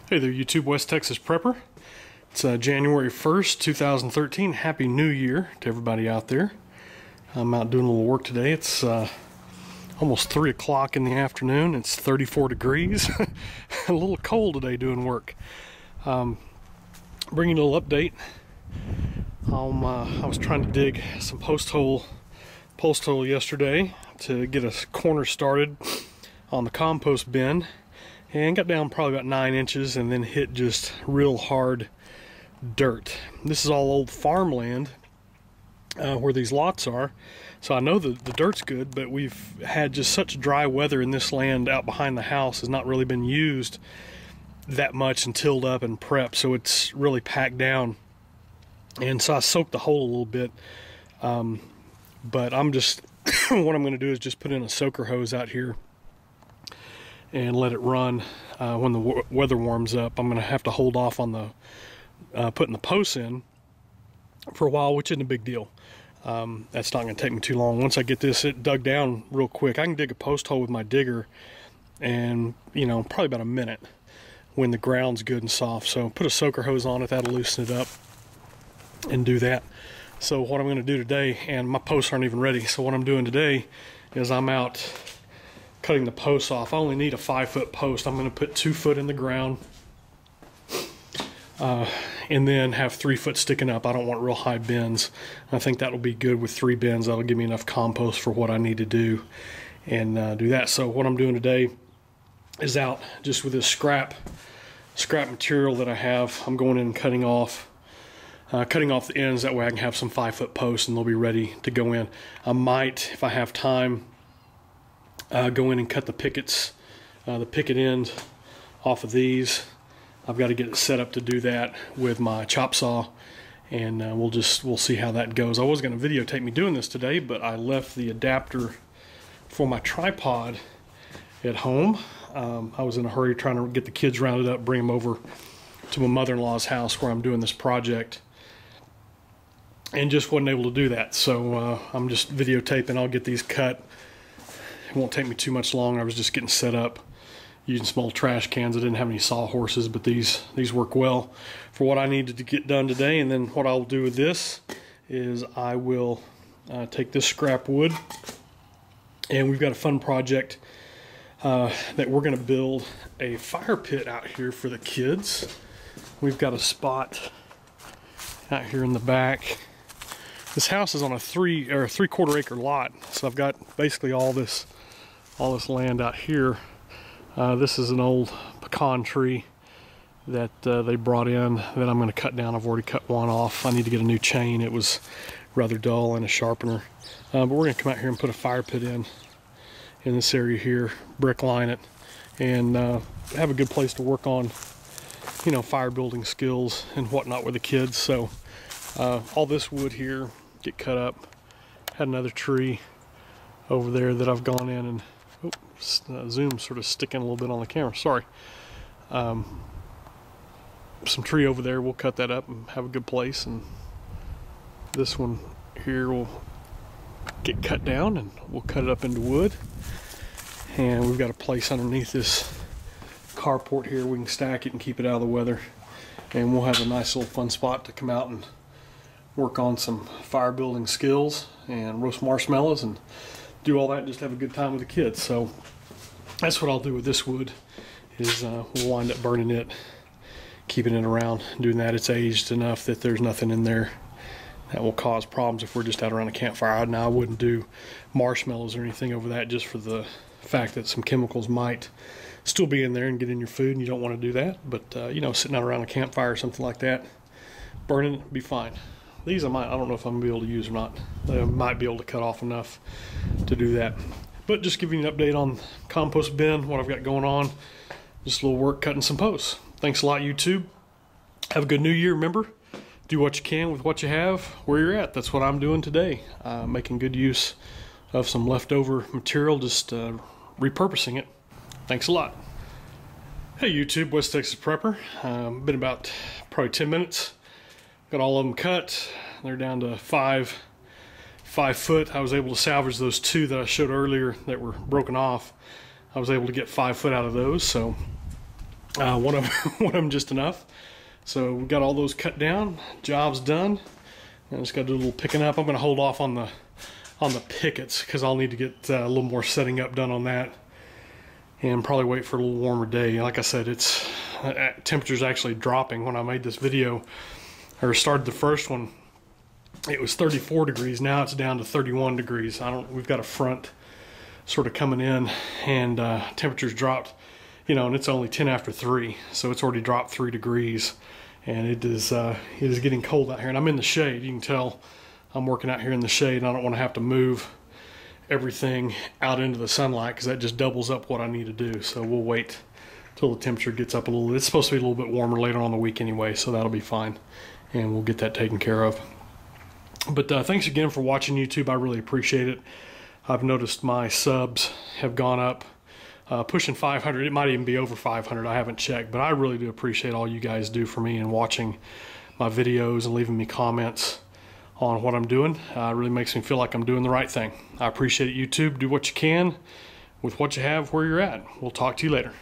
Hey there, YouTube West Texas Prepper. It's January 1st, 2013. Happy New Year to everybody out there. I'm out doing a little work today. It's almost 3 o'clock in the afternoon. It's 34 degrees. A little cold today doing work. Bringing a little update. I was trying to dig some post hole yesterday to get a corner started on the compost bin. And got down probably about 9 inches and then hit just real hard dirt. This is all old farmland where these lots are. So I know the dirt's good, but we've had just such dry weather in this land out behind the house has not really been used that much and tilled up and prepped. So it's really packed down. And so I soaked the hole a little bit. But I'm just, what I'm going to do is just put in a soaker hose out here and let it run when the weather warms up. I'm going to have to hold off on the putting the posts in for a while, which isn't a big deal. That's not going to take me too long. Once I get this dug down real quick, I can dig a post hole with my digger and, you know, probably about a minute when the ground's good and soft. So put a soaker hose on it, that'll loosen it up and do that. So what I'm going to do today, and my posts aren't even ready, so what I'm doing today is I'm out cutting the posts off. I only need a 5-foot post. I'm going to put 2 foot in the ground and then have 3 foot sticking up. I don't want real high bins. I think that'll be good with 3 bins. That'll give me enough compost for what I need to do and do that. So what I'm doing today is out just with this scrap material that I have. I'm going in and cutting off the ends. That way I can have some 5-foot posts and they'll be ready to go in. I might, if I have time, go in and cut the picket end off of these. I've got to get it set up to do that with my chop saw, and we'll see how that goes. I was going to videotape me doing this today, but I left the adapter for my tripod at home. I was in a hurry trying to get the kids rounded up, bring them over to my mother-in-law's house where I'm doing this project, and just wasn't able to do that. So I'm just videotaping. I'll get these cut. It won't take me too much long. I was just getting set up using some old trash cans. I didn't have any sawhorses, but these work well for what I needed to get done today. And then what I'll do with this is I will take this scrap wood, and we've got a fun project that we're going to build a fire pit out here for the kids. We've got a spot out here in the back. This house is on a 3/4 acre lot, so I've got basically all this land out here. This is an old pecan tree that they brought in that I'm going to cut down. I've already cut one off. I need to get a new chain. It was rather dull, and a sharpener. But we're going to come out here and put a fire pit in this area here, brick line it, and have a good place to work on, you know, fire building skills and whatnot with the kids. So all this wood here get cut up. Had another tree over there that I've gone in and zoom sort of sticking a little bit on the camera, sorry. Some tree over there, we'll cut that up and have a good place, and this one here will get cut down and we'll cut it up into wood. And we've got a place underneath this carport here we can stack it and keep it out of the weather, and we'll have a nice little fun spot to come out and work on some fire building skills and roast marshmallows and do all that and just have a good time with the kids. So that's what I'll do with this wood is we'll wind up burning it, keeping it around, doing that. It's aged enough that there's nothing in there that will cause problems if we're just out around a campfire. Now I wouldn't do marshmallows or anything over that, just for the fact that some chemicals might still be in there and get in your food, and you don't want to do that. But you know, sitting out around a campfire or something like that, burning it, be fine. These I don't know if I'm going to be able to use or not. I might be able to cut off enough to do that. But just giving you an update on compost bin, what I've got going on. Just a little work cutting some posts. Thanks a lot, YouTube. Have a good new year. Remember, do what you can with what you have where you're at. That's what I'm doing today. Making good use of some leftover material, just repurposing it. Thanks a lot. Hey YouTube, West Texas Prepper. Been about probably 10 minutes. Got all of them cut. They're down to 5 foot. I was able to salvage those 2 that I showed earlier that were broken off. I was able to get 5 foot out of those, so one of one of them just enough. So we got all those cut down, job's done. I just got to do a little picking up. I'm going to hold off on the pickets because I'll need to get a little more setting up done on that, and probably wait for a little warmer day. Like I said, it's temperature's actually dropping. When I made this video or started the first one, it was 34 degrees. Now it's down to 31 degrees. We've got a front sort of coming in, and temperature's dropped, you know, and it's only 10 after 3, so it's already dropped 3 degrees, and it is getting cold out here. And I'm in the shade. You can tell I'm working out here in the shade. I don't want to have to move everything out into the sunlight because that just doubles up what I need to do. So we'll wait till the temperature gets up a little. It's supposed to be a little bit warmer later on in the week anyway, so that'll be fine, and we'll get that taken care of. But thanks again for watching YouTube. I really appreciate it. I've noticed my subs have gone up, pushing 500. It might even be over 500. I haven't checked, but I really do appreciate all you guys do for me and watching my videos and leaving me comments on what I'm doing. It really makes me feel like I'm doing the right thing. I appreciate it, YouTube. Do what you can with what you have where you're at. We'll talk to you later.